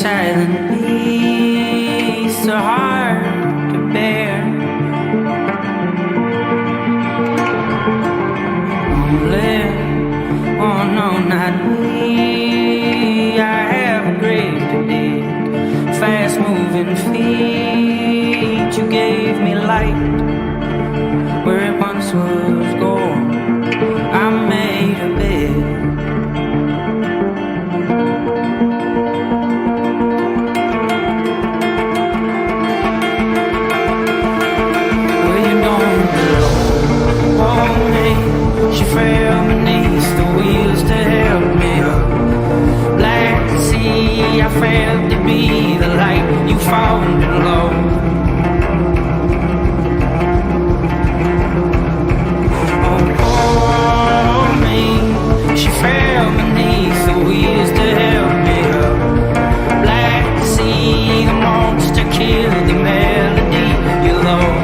silently, so hard to bear. Won't live, oh no, not me. I have a grave to dig, fast moving feet. You gave me light where it once was gold. I made a bed. She fell beneath the wheels to help me up. Black sea, I felt to be the light you found in love. Oh, me. She fell beneath the wheels to help me up. Black sea, the monster killed the melody you love.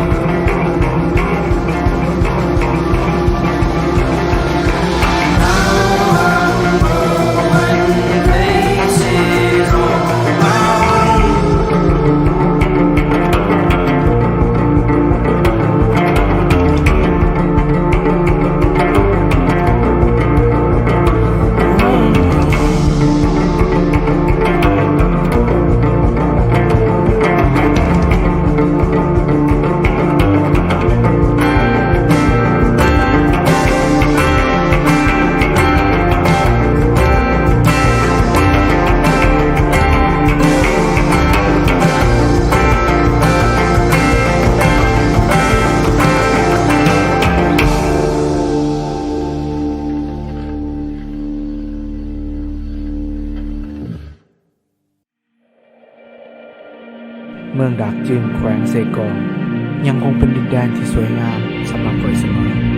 เมืองดักจึงแขวงเซกองยังคงเป็นดินแดนที่สวยงามสำหรับข้อยเสมอ